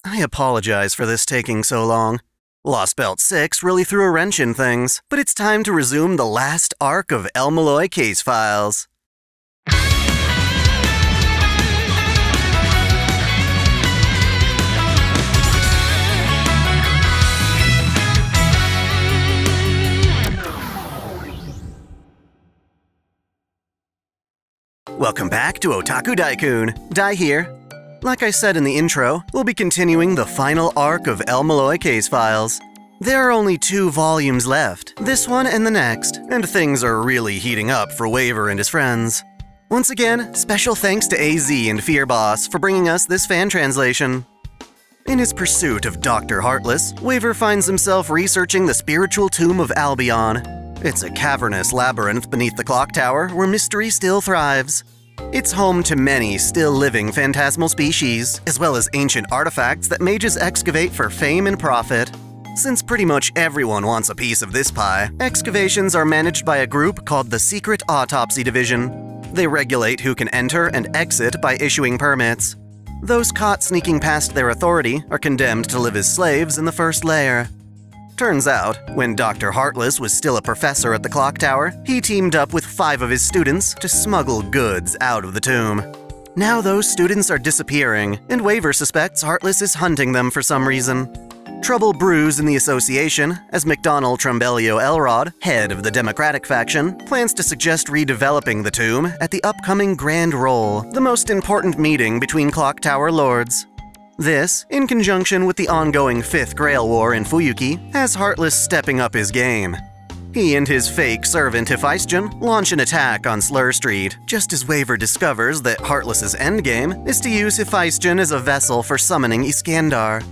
I apologize for this taking so long. Lost Belt 6 really threw a wrench in things, but it's time to resume the last arc of El Malloy case files. Welcome back to Otaku Daikun. Dai here. Like I said in the intro, we'll be continuing the final arc of El Malloy case files. There are only 2 volumes left, this one and the next, and things are really heating up for Waver and his friends. Once again, special thanks to AZ and Fearboss for bringing us this fan translation. In his pursuit of Dr. Heartless, Waver finds himself researching the spiritual tomb of Albion. It's a cavernous labyrinth beneath the clock tower where mystery still thrives. It's home to many still-living phantasmal species, as well as ancient artifacts that mages excavate for fame and profit. Since pretty much everyone wants a piece of this pie, excavations are managed by a group called the Secret Autopsy Division. They regulate who can enter and exit by issuing permits. Those caught sneaking past their authority are condemned to live as slaves in the first layer. Turns out, when Dr. Heartless was still a professor at the clock tower, he teamed up with 5 of his students to smuggle goods out of the tomb. Now those students are disappearing, and Waver suspects Heartless is hunting them for some reason. Trouble brews in the association as McDonald Trumbelio Elrod, head of the Democratic faction, plans to suggest redeveloping the tomb at the upcoming Grand Roll, the most important meeting between clock tower lords. This, in conjunction with the ongoing 5th Grail War in Fuyuki, has Heartless stepping up his game. He and his fake servant Hephaestion launch an attack on Slur Street, just as Waver discovers that Heartless's endgame is to use Hephaestion as a vessel for summoning Iskandar.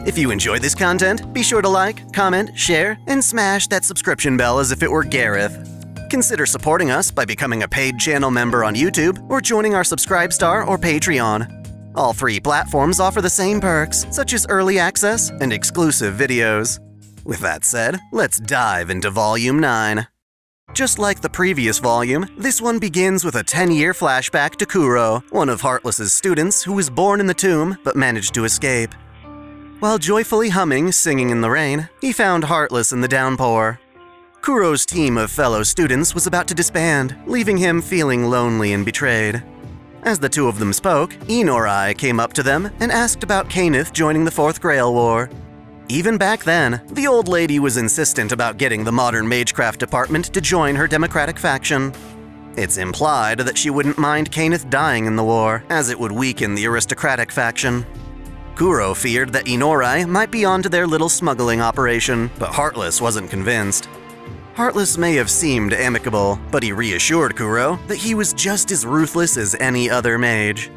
If you enjoyed this content, be sure to like, comment, share, and smash that subscription bell as if it were Gareth. Consider supporting us by becoming a paid channel member on YouTube or joining our Subscribestar or Patreon. All 3 platforms offer the same perks, such as early access and exclusive videos. With that said, let's dive into Volume 9. Just like the previous volume, this one begins with a 10-year flashback to Kuro, one of Heartless's students who was born in the tomb but managed to escape. While joyfully humming Singing in the Rain, he found Heartless in the downpour. Kuro's team of fellow students was about to disband, leaving him feeling lonely and betrayed. As the 2 of them spoke, Inorai came up to them and asked about Kainith joining the 4th Grail War. Even back then, the old lady was insistent about getting the Modern Magecraft department to join her Democratic faction. It's implied that she wouldn't mind Kainith dying in the war, as it would weaken the aristocratic faction. Kuro feared that Inorai might be onto their little smuggling operation, but Heartless wasn't convinced. Heartless may have seemed amicable, but he reassured Kuro that he was just as ruthless as any other mage.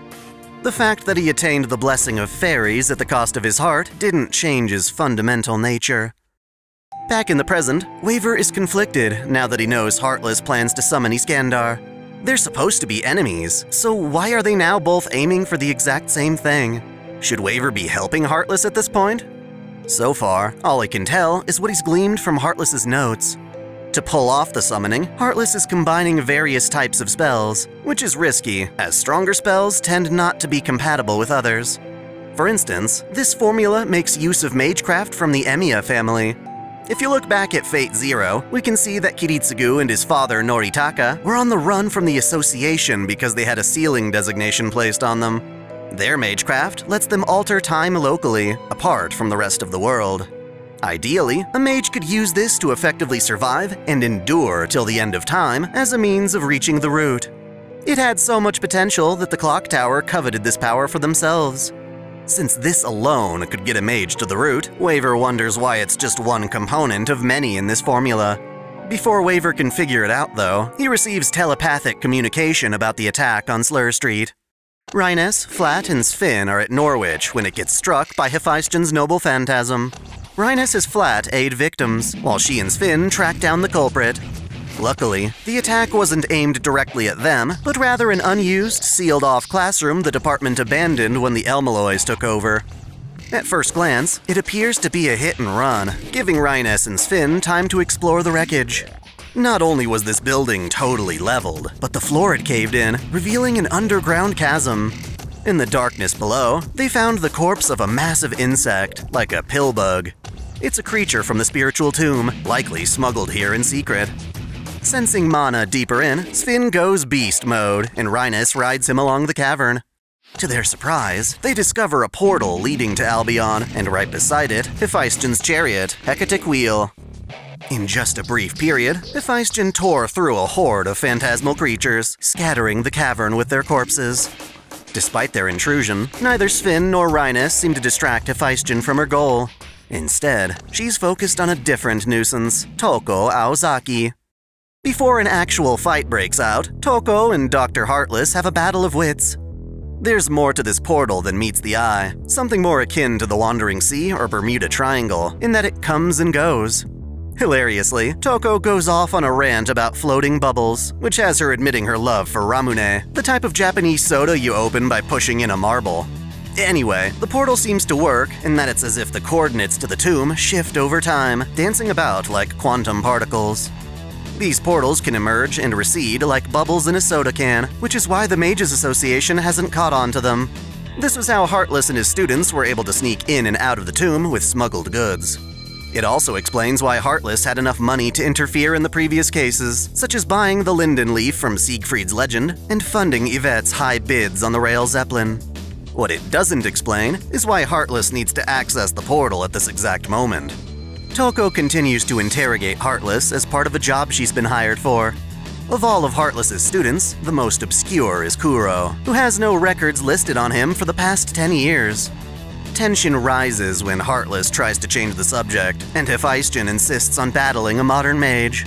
The fact that he attained the blessing of fairies at the cost of his heart didn't change his fundamental nature. Back in the present, Waver is conflicted now that he knows Heartless plans to summon Iskandar. They're supposed to be enemies, so why are they now both aiming for the exact same thing? Should Waver be helping Heartless at this point? So far, all he can tell is what he's gleaned from Heartless's notes. To pull off the summoning, Heartless is combining various types of spells, which is risky, as stronger spells tend not to be compatible with others. For instance, this formula makes use of magecraft from the Emiya family. If you look back at Fate Zero, we can see that Kiritsugu and his father Noritaka were on the run from the Association because they had a sealing designation placed on them. Their magecraft lets them alter time locally, apart from the rest of the world. Ideally, a mage could use this to effectively survive and endure till the end of time as a means of reaching the root. It had so much potential that the clock tower coveted this power for themselves. Since this alone could get a mage to the root, Waver wonders why it's just one component of many in this formula. Before Waver can figure it out, though, he receives telepathic communication about the attack on Slur Street. Rhiness, Flat, and Sfin are at Norwich when it gets struck by Hephaestion's noble phantasm. Rhiness and Flat aid victims, while she and Sfin track down the culprit. Luckily, the attack wasn't aimed directly at them, but rather an unused, sealed-off classroom the department abandoned when the El Malloys took over. At first glance, it appears to be a hit and run, giving Rhiness and Sfin time to explore the wreckage. Not only was this building totally leveled, but the floor had caved in, revealing an underground chasm. In the darkness below, they found the corpse of a massive insect, like a pill bug. It's a creature from the spiritual tomb, likely smuggled here in secret. Sensing Mana deeper in, Sven goes beast mode, and Rhinus rides him along the cavern. To their surprise, they discover a portal leading to Albion, and right beside it, Hephaestion's chariot, Hecatic Wheel. In just a brief period, Hephaestion tore through a horde of phantasmal creatures, scattering the cavern with their corpses. Despite their intrusion, neither Sven nor Rhinus seem to distract Hephaestion from her goal. Instead, she's focused on a different nuisance, Toko Aozaki. Before an actual fight breaks out, Toko and Dr. Heartless have a battle of wits. There's more to this portal than meets the eye, something more akin to the Wandering Sea or Bermuda Triangle, in that it comes and goes. Hilariously, Toko goes off on a rant about floating bubbles, which has her admitting her love for ramune, the type of Japanese soda you open by pushing in a marble. Anyway, the portal seems to work in that it's as if the coordinates to the tomb shift over time, dancing about like quantum particles. These portals can emerge and recede like bubbles in a soda can, which is why the Mages Association hasn't caught on to them. This was how Heartless and his students were able to sneak in and out of the tomb with smuggled goods. It also explains why Heartless had enough money to interfere in the previous cases, such as buying the Linden Leaf from Siegfried's Legend and funding Yvette's high bids on the Rail Zeppelin. What it doesn't explain is why Heartless needs to access the portal at this exact moment. Toko continues to interrogate Heartless as part of a job she's been hired for. Of all of Heartless's students, the most obscure is Kuro, who has no records listed on him for the past 10 years. Tension rises when Heartless tries to change the subject, and Hephaestion insists on battling a modern mage.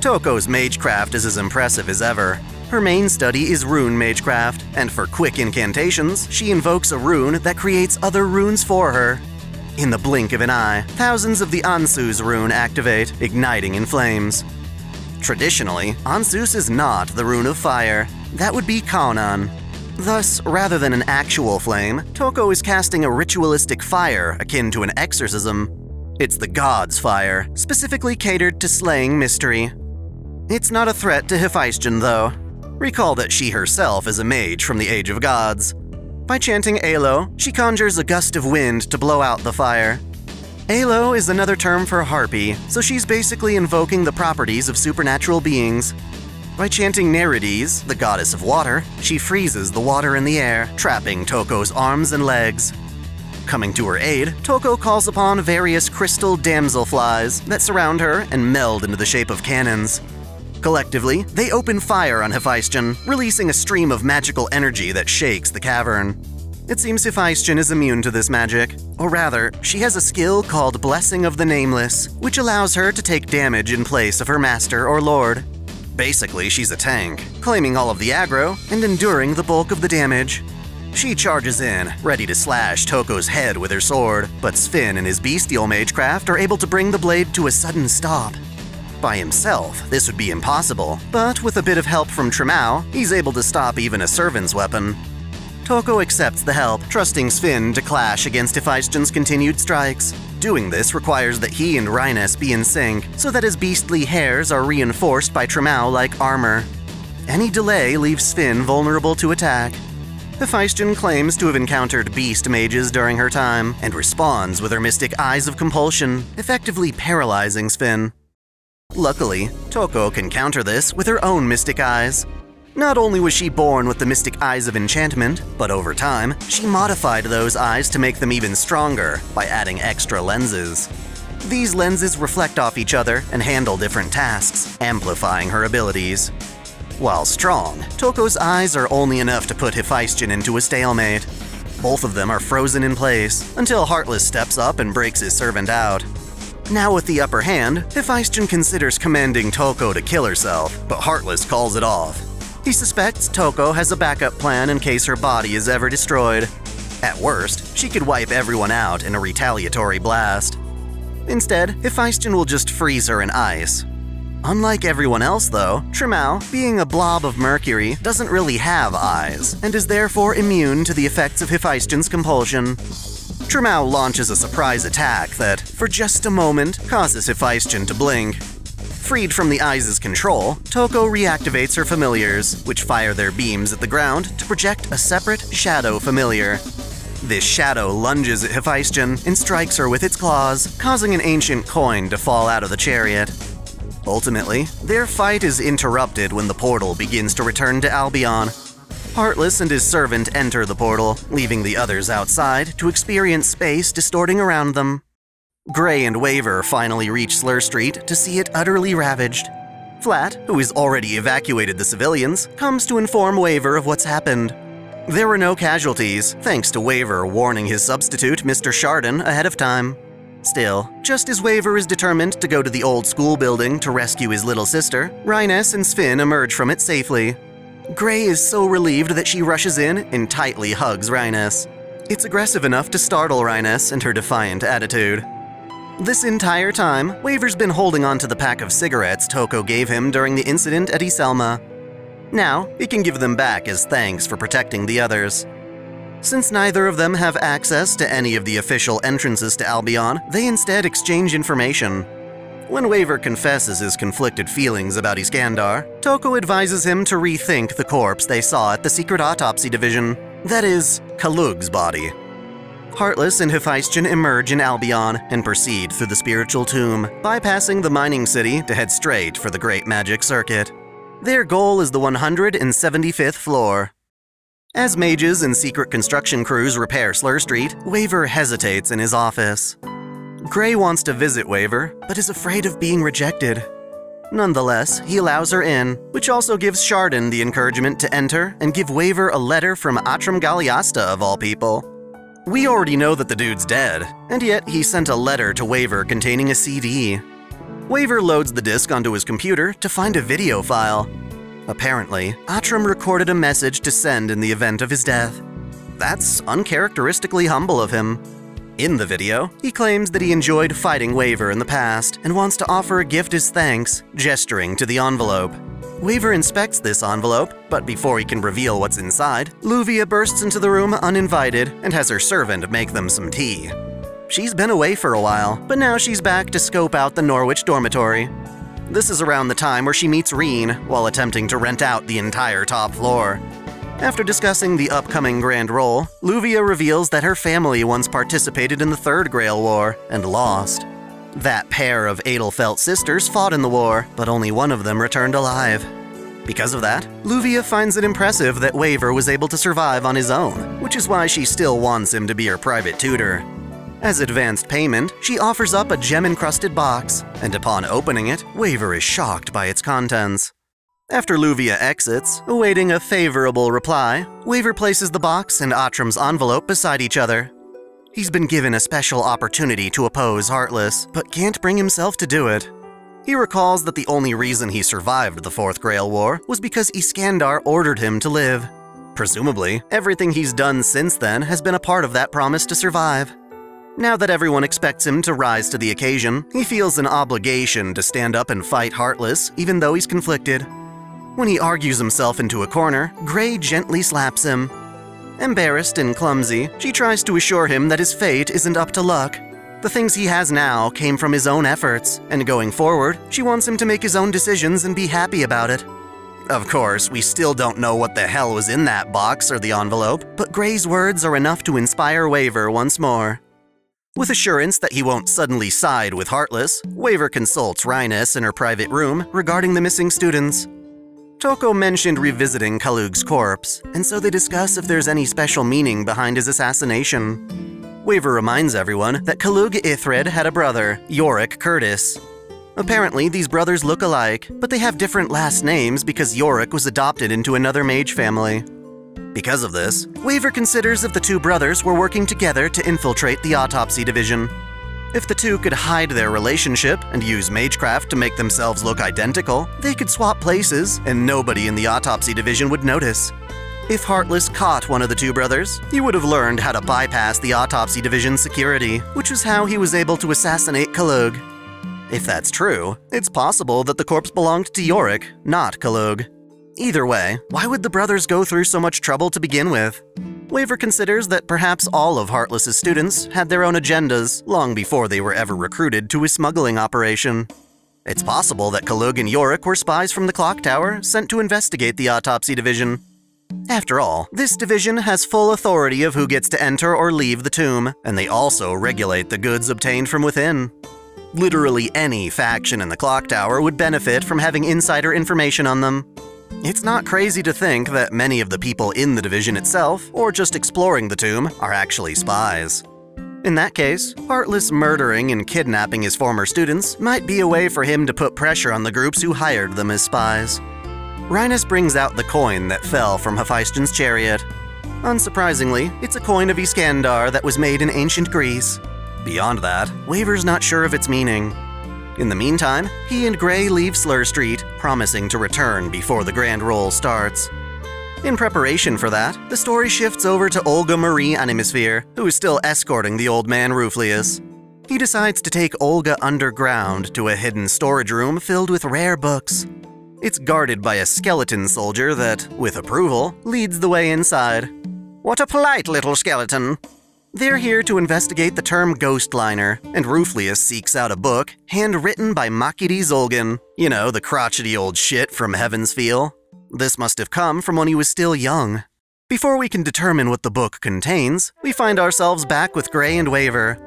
Toko's magecraft is as impressive as ever. Her main study is rune magecraft, and for quick incantations, she invokes a rune that creates other runes for her. In the blink of an eye, thousands of the Ansu's rune activate, igniting in flames. Traditionally, Ansus is not the rune of fire. That would be Kaonan. Thus, rather than an actual flame, Toko is casting a ritualistic fire akin to an exorcism. It's the god's fire, specifically catered to slaying mystery. It's not a threat to Hephaestion, though. Recall that she herself is a mage from the Age of Gods. By chanting Alo, she conjures a gust of wind to blow out the fire. Alo is another term for harpy, so she's basically invoking the properties of supernatural beings. By chanting Nereides, the goddess of water, she freezes the water in the air, trapping Toko's arms and legs. Coming to her aid, Toko calls upon various crystal damselflies that surround her and meld into the shape of cannons. Collectively, they open fire on Hephaestion, releasing a stream of magical energy that shakes the cavern. It seems Hephaestion is immune to this magic, or rather, she has a skill called Blessing of the Nameless, which allows her to take damage in place of her master or lord. Basically, she's a tank, claiming all of the aggro and enduring the bulk of the damage. She charges in, ready to slash Toko's head with her sword, but Sven and his bestial magecraft are able to bring the blade to a sudden stop. By himself, this would be impossible, but with a bit of help from Tremau, he's able to stop even a servant's weapon. Toko accepts the help, trusting Sven to clash against Hephaestion's continued strikes. Doing this requires that he and Rhinus be in sync, so that his beastly hairs are reinforced by Tremau like armor. Any delay leaves Sven vulnerable to attack. Hephaestion claims to have encountered beast mages during her time, and responds with her mystic eyes of compulsion, effectively paralyzing Sven. Luckily, Toko can counter this with her own mystic eyes. Not only was she born with the mystic eyes of enchantment, but over time, she modified those eyes to make them even stronger by adding extra lenses. These lenses reflect off each other and handle different tasks, amplifying her abilities. While strong, Toko's eyes are only enough to put Hephaestion into a stalemate. Both of them are frozen in place, until Heartless steps up and breaks his servant out. Now with the upper hand, Hephaestion considers commanding Toko to kill herself, but Heartless calls it off. He suspects Toko has a backup plan in case her body is ever destroyed. At worst, she could wipe everyone out in a retaliatory blast. Instead, Hephaestion will just freeze her in ice. Unlike everyone else though, Tremau, being a blob of mercury, doesn't really have eyes, and is therefore immune to the effects of Hephaestion's compulsion. Tremau launches a surprise attack that, for just a moment, causes Hephaestion to blink. Freed from the eyes' control, Toko reactivates her familiars, which fire their beams at the ground to project a separate shadow familiar. This shadow lunges at Hephaestion and strikes her with its claws, causing an ancient coin to fall out of the chariot. Ultimately, their fight is interrupted when the portal begins to return to Albion. Heartless and his servant enter the portal, leaving the others outside to experience space distorting around them. Gray and Waver finally reach Slur Street to see it utterly ravaged. Flat, who has already evacuated the civilians, comes to inform Waver of what's happened. There were no casualties, thanks to Waver warning his substitute, Mr. Chardon, ahead of time. Still, just as Waver is determined to go to the old school building to rescue his little sister, Rhiness and Sven emerge from it safely. Gray is so relieved that she rushes in and tightly hugs Rhiness. It's aggressive enough to startle Rhiness and her defiant attitude. This entire time, Waver's been holding on to the pack of cigarettes Toko gave him during the incident at Iselma. Now, he can give them back as thanks for protecting the others. Since neither of them have access to any of the official entrances to Albion, they instead exchange information. When Waver confesses his conflicted feelings about Iskandar, Toko advises him to rethink the corpse they saw at the secret autopsy division. That is, Kalug's body. Heartless and Hephaestion emerge in Albion and proceed through the spiritual tomb, bypassing the mining city to head straight for the Great Magic Circuit. Their goal is the 175th floor. As mages and secret construction crews repair Slur Street, Waver hesitates in his office. Gray wants to visit Waver, but is afraid of being rejected. Nonetheless, he allows her in, which also gives Chardon the encouragement to enter and give Waver a letter from Atram Galiasta of all people. We already know that the dude's dead, and yet he sent a letter to Waver containing a CD. Waver loads the disc onto his computer to find a video file. Apparently, Atram recorded a message to send in the event of his death. That's uncharacteristically humble of him. In the video, he claims that he enjoyed fighting Waver in the past and wants to offer a gift as thanks, gesturing to the envelope. Waver inspects this envelope, but before he can reveal what's inside, Luvia bursts into the room uninvited and has her servant make them some tea. She's been away for a while, but now she's back to scope out the Norwich dormitory. This is around the time where she meets Reen while attempting to rent out the entire top floor. After discussing the upcoming Grand Roll, Luvia reveals that her family once participated in the Third Grail War and lost. That pair of Adelfelt sisters fought in the war, but only one of them returned alive. Because of that, Luvia finds it impressive that Waver was able to survive on his own, which is why she still wants him to be her private tutor. As advanced payment, she offers up a gem-encrusted box, and upon opening it, Waver is shocked by its contents. After Luvia exits, awaiting a favorable reply, Waver places the box and Atram's envelope beside each other. He's been given a special opportunity to oppose Heartless, but can't bring himself to do it. He recalls that the only reason he survived the Fourth Grail War was because Iskandar ordered him to live. Presumably, everything he's done since then has been a part of that promise to survive. Now that everyone expects him to rise to the occasion, he feels an obligation to stand up and fight Heartless, even though he's conflicted. When he argues himself into a corner, Gray gently slaps him. Embarrassed and clumsy, she tries to assure him that his fate isn't up to luck. The things he has now came from his own efforts, and going forward, she wants him to make his own decisions and be happy about it. Of course, we still don't know what the hell was in that box or the envelope, but Gray's words are enough to inspire Waver once more. With assurance that he won't suddenly side with Heartless, Waver consults Rhiness in her private room regarding the missing students. Toko mentioned revisiting Kalug's corpse, and so they discuss if there's any special meaning behind his assassination. Waver reminds everyone that Kalug Ithred had a brother, Yorick Curtis. Apparently, these brothers look alike, but they have different last names because Yorick was adopted into another mage family. Because of this, Waver considers if the two brothers were working together to infiltrate the autopsy division. If the two could hide their relationship and use magecraft to make themselves look identical, they could swap places and nobody in the autopsy division would notice. If Heartless caught one of the two brothers, he would have learned how to bypass the autopsy division's security, which was how he was able to assassinate Kalug. If that's true, it's possible that the corpse belonged to Yorick, not Kalug. Either way, why would the brothers go through so much trouble to begin with? Waver considers that perhaps all of Heartless's students had their own agendas long before they were ever recruited to his smuggling operation. It's possible that Kalug and Yorick were spies from the clock tower sent to investigate the autopsy division. After all, this division has full authority of who gets to enter or leave the tomb, and they also regulate the goods obtained from within. Literally any faction in the clock tower would benefit from having insider information on them. It's not crazy to think that many of the people in the division itself, or just exploring the tomb, are actually spies. In that case, Heartless murdering and kidnapping his former students might be a way for him to put pressure on the groups who hired them as spies. Rhinus brings out the coin that fell from Hephaestion's chariot. Unsurprisingly, it's a coin of Iskandar that was made in ancient Greece. Beyond that, Waver's not sure of its meaning. In the meantime, he and Gray leave Slur Street, promising to return before the grand roll starts. In preparation for that, the story shifts over to Olga Marie Animesphere, who is still escorting the old man Ruflius. He decides to take Olga underground to a hidden storage room filled with rare books. It's guarded by a skeleton soldier that, with approval, leads the way inside. What a polite little skeleton! They're here to investigate the term ghostliner, and Ruflius seeks out a book handwritten by Makiri Zolgan. You know, the crotchety old shit from Heaven's Feel. This must have come from when he was still young. Before we can determine what the book contains, we find ourselves back with Gray and Waver.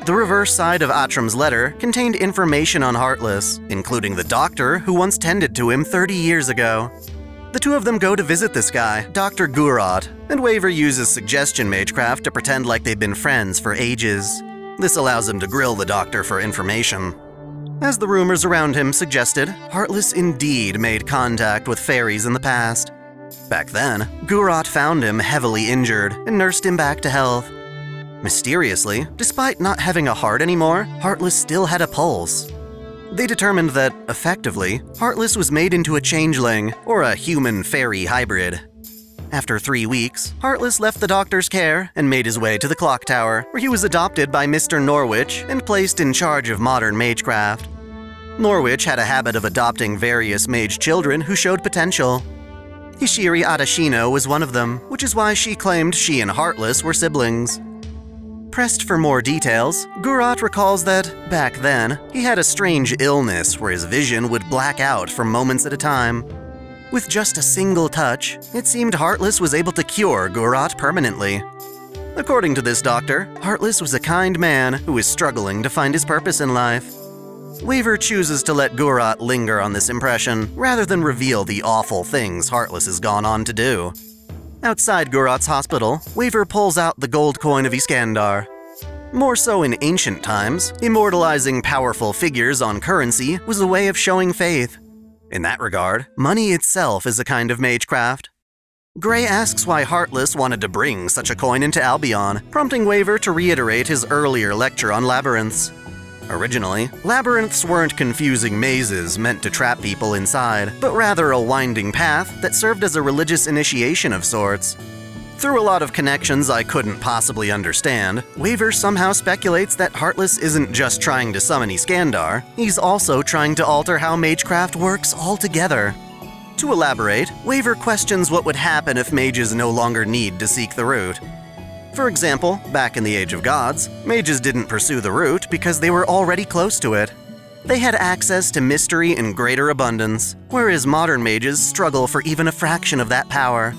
The reverse side of Atram's letter contained information on Heartless, including the doctor who once tended to him 30 years ago. The two of them go to visit this guy, Dr. Gurat, and Waver uses suggestion magecraft to pretend like they've been friends for ages. This allows him to grill the doctor for information. As the rumors around him suggested, Heartless indeed made contact with fairies in the past. Back then, Gurat found him heavily injured and nursed him back to health. Mysteriously, despite not having a heart anymore, Heartless still had a pulse. They determined that, effectively, Heartless was made into a changeling, or a human-fairy hybrid. After 3 weeks, Heartless left the doctor's care and made his way to the clock tower, where he was adopted by Mr. Norwich and placed in charge of modern magecraft. Norwich had a habit of adopting various mage children who showed potential. Hishiri Adashino was one of them, which is why she claimed she and Heartless were siblings. Pressed for more details, Gurat recalls that, back then, he had a strange illness where his vision would black out for moments at a time. With just a single touch, it seemed Heartless was able to cure Gurat permanently. According to this doctor, Heartless was a kind man who was struggling to find his purpose in life. Waver chooses to let Gurat linger on this impression, rather than reveal the awful things Heartless has gone on to do. Outside Gurat's hospital, Waver pulls out the gold coin of Iskandar. More so in ancient times, immortalizing powerful figures on currency was a way of showing faith. In that regard, money itself is a kind of magecraft. Gray asks why Heartless wanted to bring such a coin into Albion, prompting Waver to reiterate his earlier lecture on labyrinths. Originally, labyrinths weren't confusing mazes meant to trap people inside, but rather a winding path that served as a religious initiation of sorts. Through a lot of connections I couldn't possibly understand, Waver somehow speculates that Heartless isn't just trying to summon Iskandar, he's also trying to alter how magecraft works altogether. To elaborate, Waver questions what would happen if mages no longer need to seek the root. For example, back in the Age of Gods, mages didn't pursue the root because they were already close to it. They had access to mystery in greater abundance, whereas modern mages struggle for even a fraction of that power.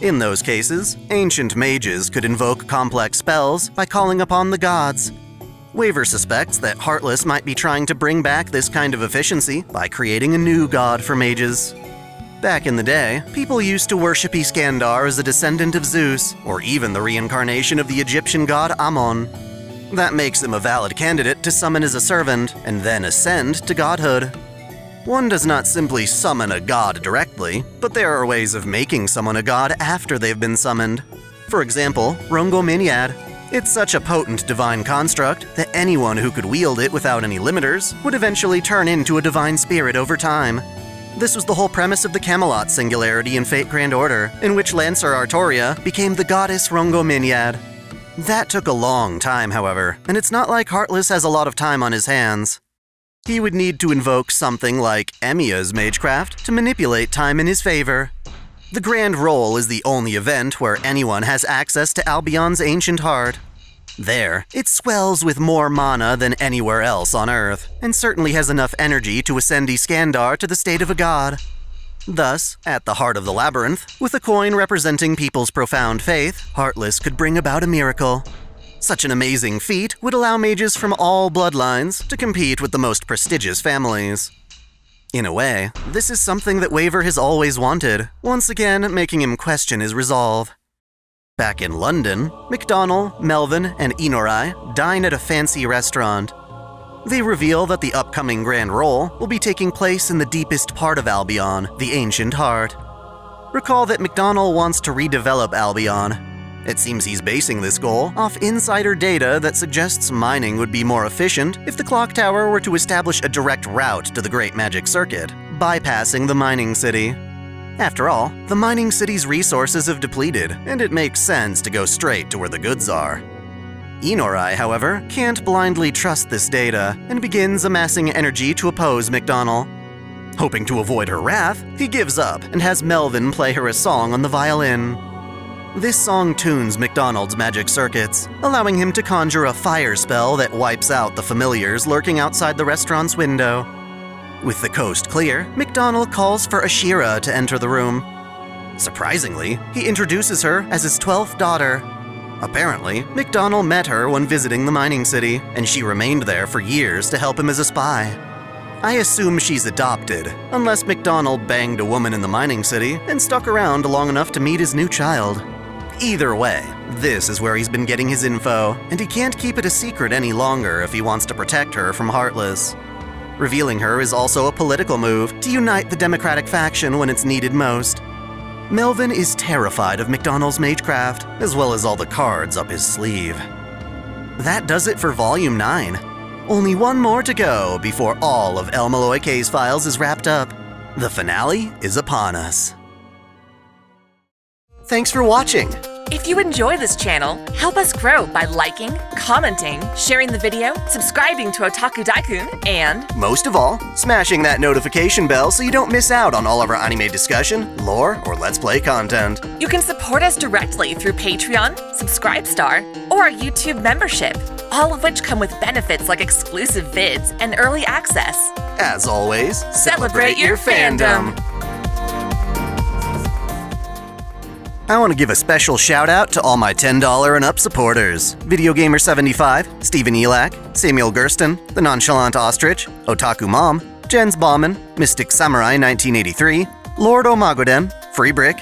In those cases, ancient mages could invoke complex spells by calling upon the gods. Waver suspects that Heartless might be trying to bring back this kind of efficiency by creating a new god for mages. Back in the day, people used to worship Iskandar as a descendant of Zeus, or even the reincarnation of the Egyptian god Ammon. That makes him a valid candidate to summon as a servant, and then ascend to godhood. One does not simply summon a god directly, but there are ways of making someone a god after they've been summoned. For example, Rongo Minyad. It's such a potent divine construct that anyone who could wield it without any limiters would eventually turn into a divine spirit over time. This was the whole premise of the Camelot Singularity in Fate Grand Order, in which Lancer Artoria became the goddess Rongo Minyad. That took a long time, however, and it's not like Heartless has a lot of time on his hands. He would need to invoke something like Emiya's magecraft to manipulate time in his favor. The Grand Roll is the only event where anyone has access to Albion's ancient heart. There, it swells with more mana than anywhere else on Earth, and certainly has enough energy to ascend Iskandar to the state of a god. Thus, at the heart of the labyrinth, with a coin representing people's profound faith, Heartless could bring about a miracle. Such an amazing feat would allow mages from all bloodlines to compete with the most prestigious families. In a way, this is something that Waver has always wanted, once again making him question his resolve. Back in London, McDonnell, Melvin, and Inorai dine at a fancy restaurant. They reveal that the upcoming Grand Roll will be taking place in the deepest part of Albion, the Ancient Heart. Recall that McDonnell wants to redevelop Albion. It seems he's basing this goal off insider data that suggests mining would be more efficient if the clock tower were to establish a direct route to the Great Magic Circuit, bypassing the mining city. After all, the mining city's resources have depleted, and it makes sense to go straight to where the goods are. Inorai, however, can't blindly trust this data, and begins amassing energy to oppose McDonnell. Hoping to avoid her wrath, he gives up and has Melvin play her a song on the violin. This song tunes McDonnell's magic circuits, allowing him to conjure a fire spell that wipes out the familiars lurking outside the restaurant's window. With the coast clear, McDonnell calls for Ashira to enter the room. Surprisingly, he introduces her as his 12th daughter. Apparently, McDonnell met her when visiting the mining city, and she remained there for years to help him as a spy. I assume she's adopted, unless McDonnell banged a woman in the mining city and stuck around long enough to meet his new child. Either way, this is where he's been getting his info, and he can't keep it a secret any longer if he wants to protect her from Heartless. Revealing her is also a political move to unite the Democratic faction when it's needed most. Melvin is terrified of McDonnell's magecraft, as well as all the cards up his sleeve. That does it for Volume 9. Only one more to go before all of El Malloy Case Files is wrapped up. The finale is upon us. Thanks for watching! If you enjoy this channel, help us grow by liking, commenting, sharing the video, subscribing to Otaku Daikun, and most of all, smashing that notification bell so you don't miss out on all of our anime discussion, lore, or Let's Play content. You can support us directly through Patreon, Subscribestar, or our YouTube membership, all of which come with benefits like exclusive vids and early access. As always, celebrate your fandom! I want to give a special shout out to all my $10 and up supporters. VideoGamer75, Stephen Elak, Samuel Gersten, The Nonchalant Ostrich, Otaku Mom, Jens Bauman, Mystic Samurai 1983, Lord Omagoden, Free Brick,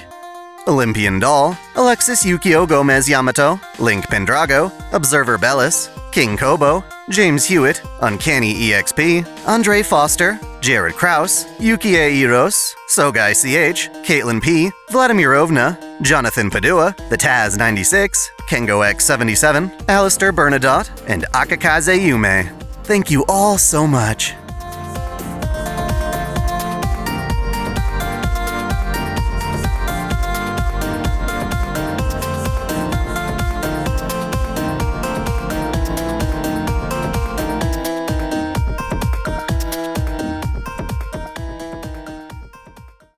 Olympian Doll, Alexis Yukio Gomez Yamato, Link Pendrago, Observer Bellis, King Kobo, James Hewitt, Uncanny EXP, Andre Foster, Jared Kraus, Yukie Eros, Sogai CH, Caitlin P, Vladimirovna, Jonathan Padua, The Taz 96, Kengo X 77, Alistair Bernadotte, and Akakaze Yume. Thank you all so much.